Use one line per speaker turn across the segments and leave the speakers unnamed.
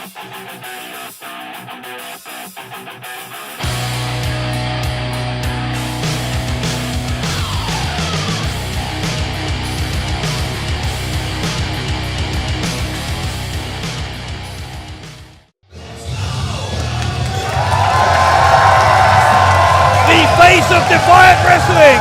Face of Defiant Wrestling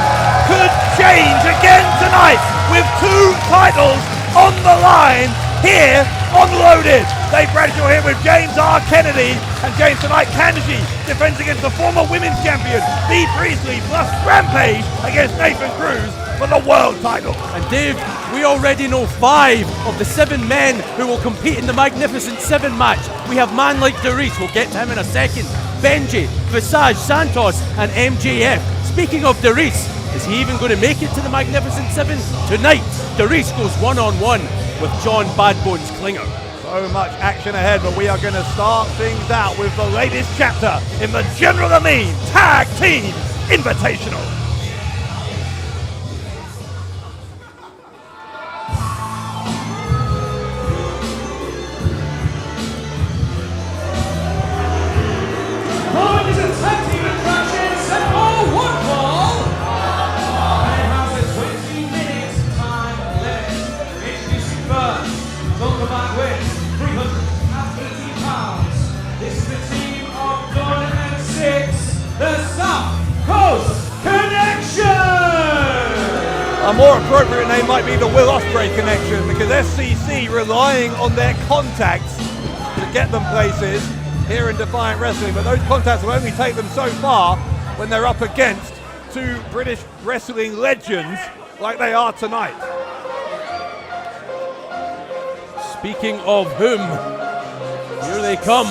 could change again tonight with 2 titles on the line here on Loaded. Dave Bradshaw here with James R. Kennedy, and James, tonight Kanji defends against the former women's champion Bea Priestley, plus Rampage against Nathan Cruz for the world title.
And Dave, we already know 5 of the 7 men who will compete in the Magnificent 7 match. We have man like Doris, we'll get to him in a second, Benji, Visage, Santos and MJF. Speaking of Doris, is he even going to make it to the Magnificent 7? Tonight, Doris goes one-on-one with John Bad Bones Klinger.
So much action ahead, but we are going to start things out with the latest chapter in the General Amin Tag Team Invitational. A more appropriate name might be the Will Ospreay connection, because SCC relying on their contacts to get them places here in Defiant Wrestling, but those contacts will only take them so far when they're up against 2 British wrestling legends like they are tonight.
Speaking of whom, here they come.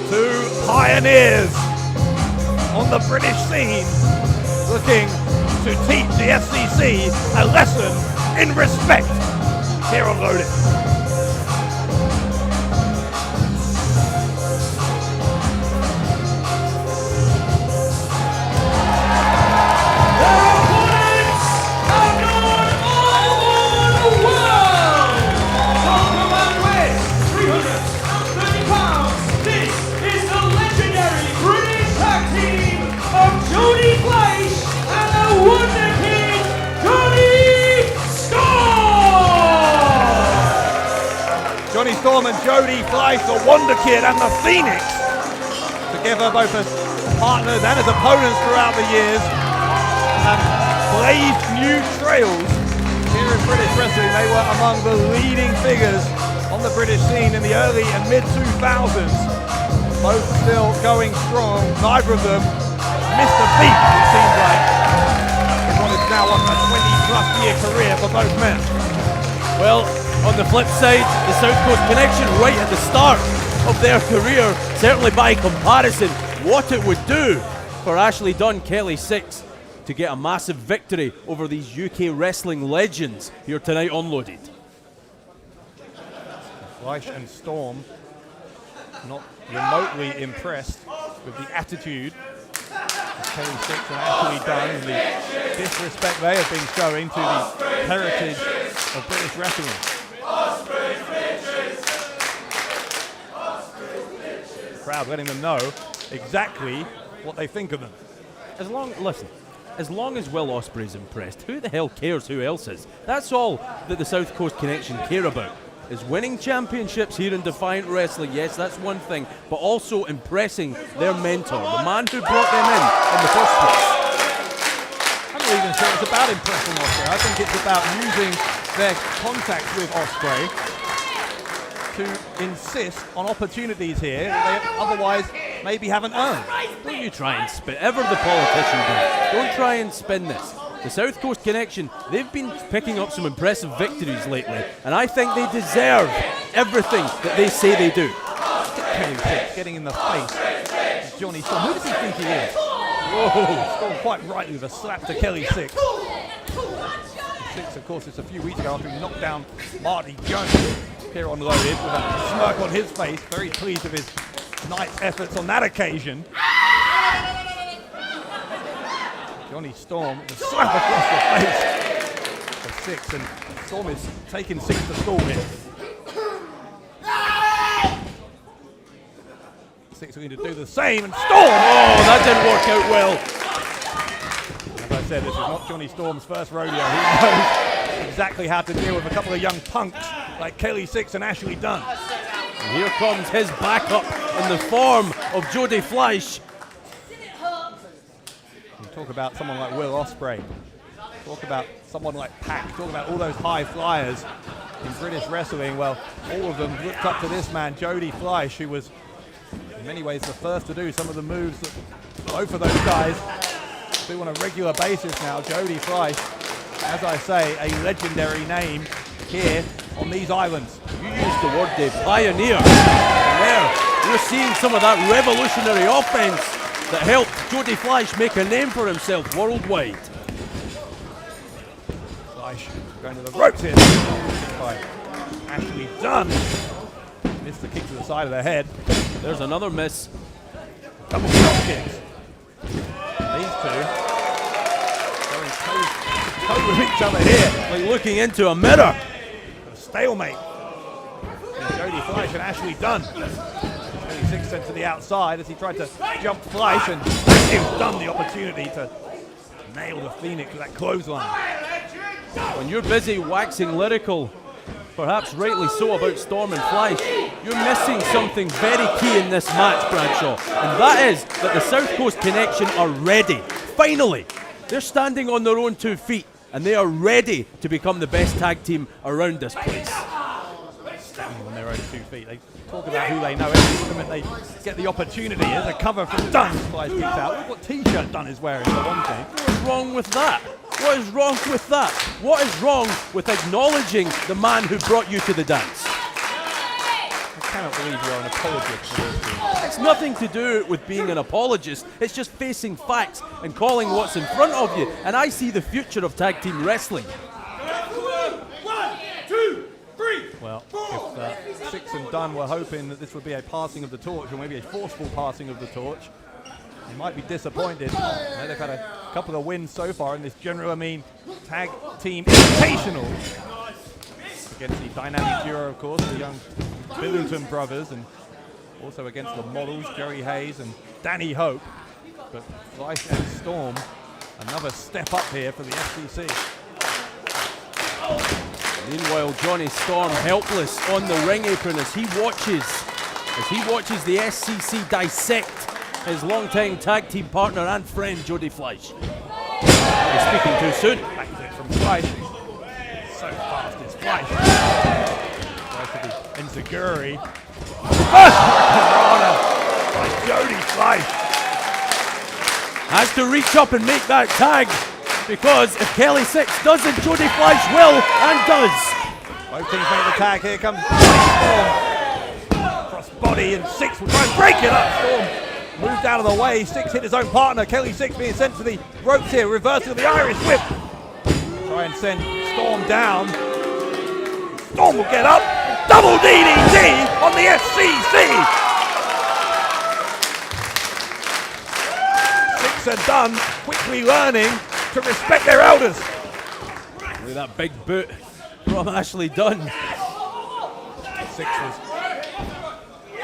Two pioneers on the British scene, looking to teach the SCC a lesson in respect here on Loaded.
Jody, Fleish, and the Wonder Kid, Jonny
Jonny Storm and Jody, Fleish, the Wonder Kid and the Phoenix, together both as partners and as opponents throughout the years, have blazed new trails here in British wrestling. They were among the leading figures on the British scene in the early and mid-2000s. Both still going strong. Neither of them missed a beat, it seems like, in what is now a 20-plus year career for both men.
Well, on the flip side, the South Coast Connection right at the start of their career, certainly by comparison, what it would do for Ashley Dunn, Kelly 6, to get a massive victory over these UK wrestling legends here tonight on Loaded.
Fleish and Storm not remotely impressed with the attitude of Kelly 6 and Ashley Dunn and the disrespect they have been showing to the heritage of British wrestling. The crowd letting them know exactly what they think of them.
As long as Will Ospreay's impressed, who the hell cares who else is? That's all that the South Coast Connection care about, is winning championships here in Defiant Wrestling. Yes, that's one thing, but also impressing their mentor, the man who brought them in the first place.
I'm not even sure it's about impressing Ospreay. I think it's about using their contacts with Ospreay to insist on opportunities here that they otherwise maybe haven't earned.
Don't you try and spin, ever the politician does. Don't try and spin this. The South Coast Connection, they've been picking up some impressive victories lately, and I think they deserve everything that they say they do.
Kelly 6 getting in the face of Jonny Storm. Who does he think he is? Whoa, Storm quite rightly with a slap to Kelly 6. 6, of course, it's a few weeks ago after he knocked down Marty Jones here on Loaded with a smirk on his face, very pleased with his night's efforts on that occasion. Jonny Storm with a slap across the face of Six, and Storm is taking Six to school here. Six are going to do the same, and Storm!
Oh, that didn't work out well.
As I said, this is not Jonny Storm's first rodeo. He knows exactly how to deal with a couple of young punks like Kelly Six and Ashley Dunn.
And here comes his backup in the form of Jody Fleish.
You talk about someone like Will Ospreay. Talk about someone like Pac. Talk about all those high flyers in British wrestling. Well, all of them looked up to this man, Jody Fleish, who was in many ways the first to do some of the moves that both of those guys do on a regular basis now. Jody Fleish, as I say, a legendary name here on these islands.
You used the word, Dave, pioneer. And there, you're seeing some of that revolutionary offense that helped Jody Fleish make a name for himself worldwide.
Fleish going to the ropes here by Ashley Dunn. Missed the kick to the side of the head.
There's another miss.
Double drop kicks. These two going toe with each other here.
Like looking into a mirror.
A stalemate. And Jody Fleish and Ashley Dunn. Jody Six sent to the outside as he tried to jump Fleish, and gives Dunn the opportunity to nail the Phoenix with that clothesline.
When you're busy waxing lyrical, perhaps rightly so, about Storm and Fleish, you're missing something very key in this match, Bradshaw. And that is that the South Coast Connection are ready. Finally, they're standing on their own 2 feet, and they are ready to become the best tag team around this place.
Standing on their own 2 feet. They talk about who they know. Every moment they get the opportunity. There's a cover from Dunn. Fleish kicks out. Look what t-shirt Dunn is wearing, for one thing.
What's wrong with that? What is wrong with that? What is wrong with acknowledging the man who brought you to the dance?
I cannot believe you're an apologist for this team.
It's nothing to do with being an apologist. It's just facing facts and calling what's in front of you. And I see the future of tag team wrestling.
1, 2, 3.
Well, if Six and Dunn were hoping that this would be a passing of the torch, or maybe a forceful passing of the torch, they might be disappointed. They've had a couple of wins so far in this General Amin Tag Team Invitational against the dynamic duo, of course, the young Billington brothers, and also against the models, Jerry Hayes and Danny Hope. But Fleish and Storm, another step up here for the SCC.
Meanwhile, Jonny Storm helpless on the ring apron as he watches the SCC dissect his longtime tag team partner and friend Jody Fleish. He's speaking too soon.
Back to it from Fleish. So fast it's Fleish. Tries to be enziguri. First Rana by Jody Fleish.
Has to reach up and make that tag, because if Kelly Six doesn't, Jody Fleish will and does.
Both teams make the tag. Here comes Storm. Cross body, and Six will try and break it up. Storm moved out of the way. Six hit his own partner. Kelly Six being sent to the ropes here. Reversal of the Irish whip. Try and send Storm down. Storm will get up. Double DDT on the SCC. Six are done. Quickly learning to respect their elders.
Look at that big boot from Ashley Dunn.
Six was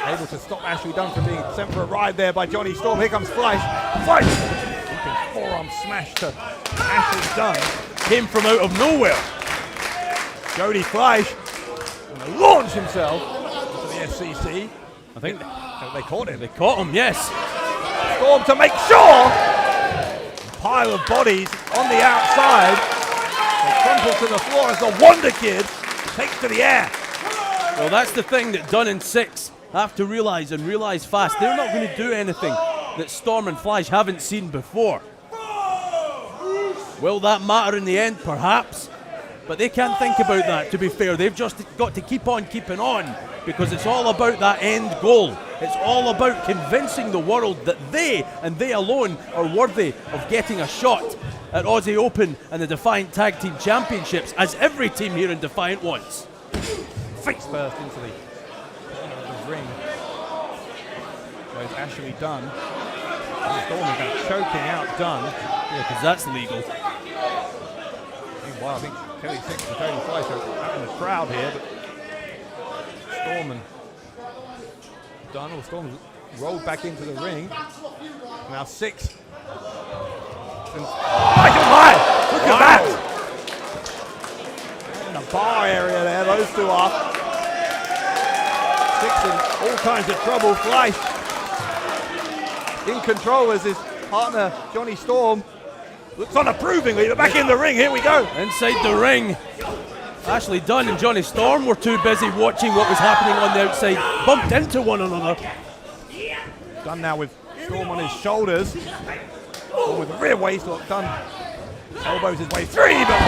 able to stop Ashley Dunn from being sent for a ride there by Jonny Storm. Here comes Fleish. Fleish! Keeping forearm smash to Ashley Dunn.
Came from out of nowhere.
Jody Fleish going to launch himself into the SCC.
I think
they caught him.
they caught him, yes.
Storm to make sure. A pile of bodies on the outside. They crumple to the floor as the Wonder Kid takes to the air.
Well, that's the thing that Dunn and Six have to realize, and realize fast. They're not going to do anything that Storm and Fleish haven't seen before. Will that matter in the end? Perhaps. But they can't think about that, to be fair. They've just got to keep on keeping on, because it's all about that end goal. It's all about convincing the world that they, and they alone, are worthy of getting a shot at Aussie Open and the Defiant Tag Team Championships, as every team here in Defiant wants.
Face first into the ring. Goes Ashley Dunn. Storm is choking out Dunn.
Yeah, because that's legal.
Meanwhile, I think Kelly Six and Jody Fleish are out in the crowd here, but Storm and Dunn, or Storm's rolled back into the ring. Now Six. And look at that! In the bar area there, those two are. Six in all kinds of trouble. Fleish in control as his partner, Jonny Storm, looks on approvingly. They're back in the ring. Here we go.
Inside the ring. Ashley Dunn and Jonny Storm were too busy watching what was happening on the outside. Bumped into one another.
Dunn now with Storm on his shoulders. Storm with the rear waist lock. Dunn elbows his way through, but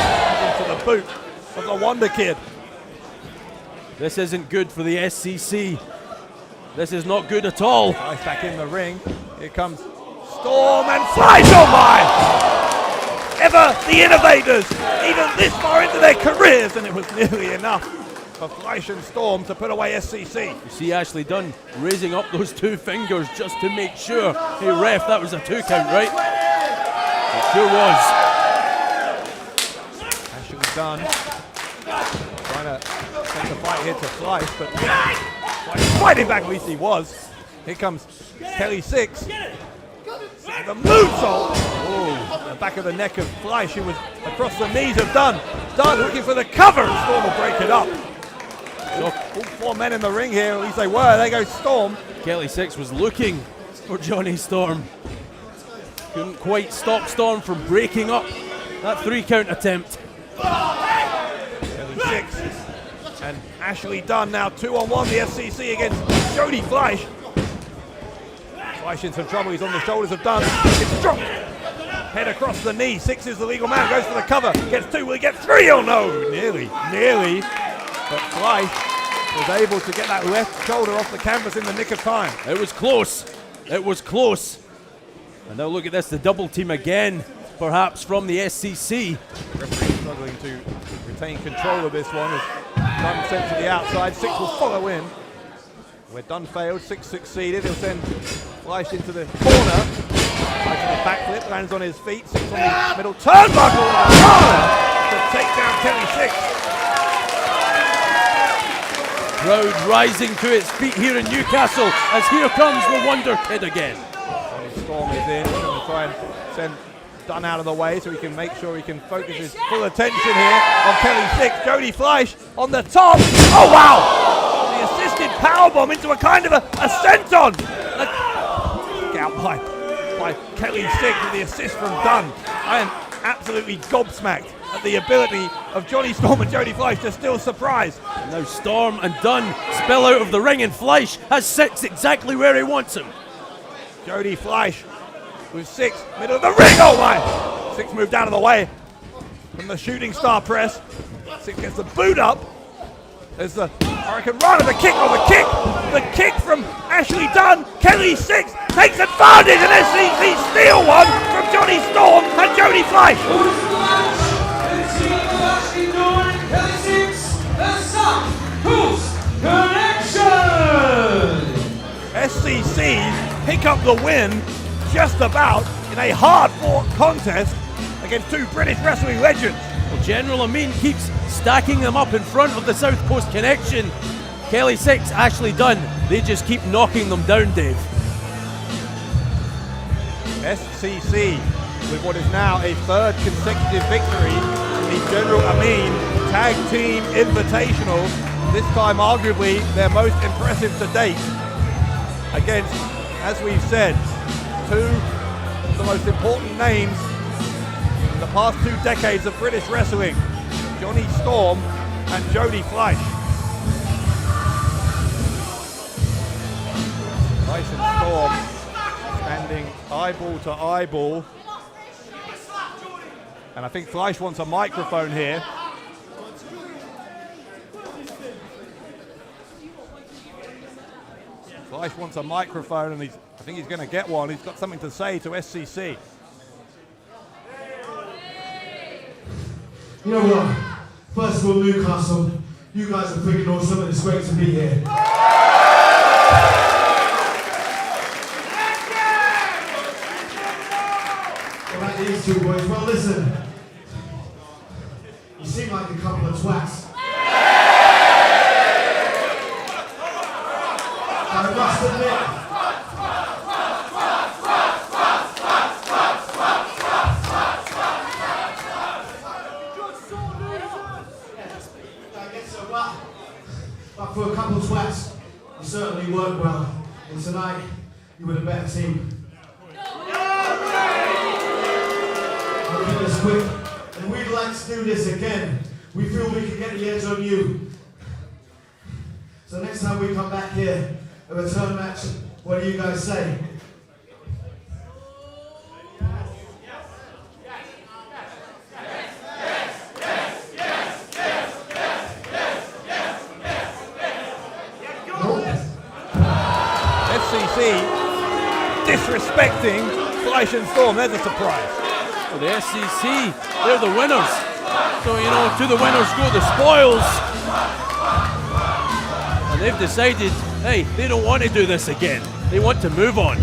into the boot of the Wonder Kid.
This isn't good for the SCC. This is not good at all.
Fleish back in the ring. Here comes Storm and Fleish. Oh my! Ever the innovators, even this far into their careers, and it was nearly enough for Fleish and Storm to put away SCC.
You see Ashley Dunn raising up those two fingers just to make sure. Hey ref, that was a 2 count, right? It sure was.
Ashley Dunn trying to take the fight here to Fleish, but Fleish fighting back, at least he was. Here comes Kelly Six. The moonsault. The back of the neck of Fleish, who was across the knees of Dunn. Dunn looking for the cover. Storm will break it up. All 4 men in the ring here, at least they were. There goes Storm.
Kelly Six was looking for Jonny Storm. Couldn't quite stop Storm from breaking up that 3 count attempt.
Kelly Six and Ashley Dunn now 2-on-1. The SCC against Jody Fleish. Fleish in some trouble. He's on the shoulders of Dunn. It's dropped. Head across the knee. Six is the legal man. Goes for the cover. Gets 2. Will he get 3? Oh no! Nearly. But Fleish was able to get that left shoulder off the canvas in the nick of time.
It was close. It was close. And now look at this. The double team again, perhaps from the SCC.
Referee struggling to retain control of this one as Dunn sent to the outside. Six will follow in. Where Dunn failed, Six succeeded. He'll send Fleish into the corner. Fleish in the backflip, lands on his feet. Six on the middle turnbuckle and a corner to take down Kelly Six.
Crowd rising to its feet here in Newcastle as here comes the Wonder Kid again.
Storm is in, trying to try and send Dunn out of the way so he can make sure he can focus his full attention here on Kelly Six. Jody Fleish on the top. Oh wow! The assisted powerbomb into a kind of a senton. Kick out by Kelly Six with the assist from Dunn. I am absolutely gobsmacked at the ability of Jonny Storm and Jody Fleish to still surprise.
Now Storm and Dunn spill out of the ring and Fleish has Six exactly where he wants him.
Jody Fleish with Six, middle of the ring. Oh my! Six moved out of the way from the shooting star press. Six gets the boot up. There's the Hurricane Run, the kick. Oh, the kick from Ashley Dunn. Kelly Six takes advantage, and SCC steal one from Jonny Storm and Jody Fleish. SCC pick up the win just about in a hard-fought contest against 2 British wrestling legends.
Well, General Amin keeps stacking them up in front of the South Coast Connection. Kelly Six, Ashley Dunn, they just keep knocking them down, Dave.
SCC with what is now a 3rd consecutive victory in the General Amin Tag Team Invitational. This time arguably their most impressive to date against, as we've said, 2 of the most important names in the past 2 decades of British wrestling, Jonny Storm and Jody Fleish. Fleish and Storm standing eyeball to eyeball. And I think Fleish wants a microphone here. Fleish wants a microphone, and I think he's going to get one. He's got something to say to SCC.
You know what? First of all, Newcastle, you guys are freaking awesome, and it's great to be here. All right, these 2 boys. Well, listen. seem like a couple of twats. I must admit, I guess so, but for a couple of twats, you certainly worked well. And tonight, you were the better team. I'll keep this quick, and we'd like to do this again. We feel we can get the edge on you. So next time we come back here, a return match, what do you guys say?
SCC disrespecting Fleish and Storm. There's a surprise.
Well, the SCC, they're the winners. So, you know, to the winners go the spoils. And they've decided, hey, they don't want to do this again. They want to move on.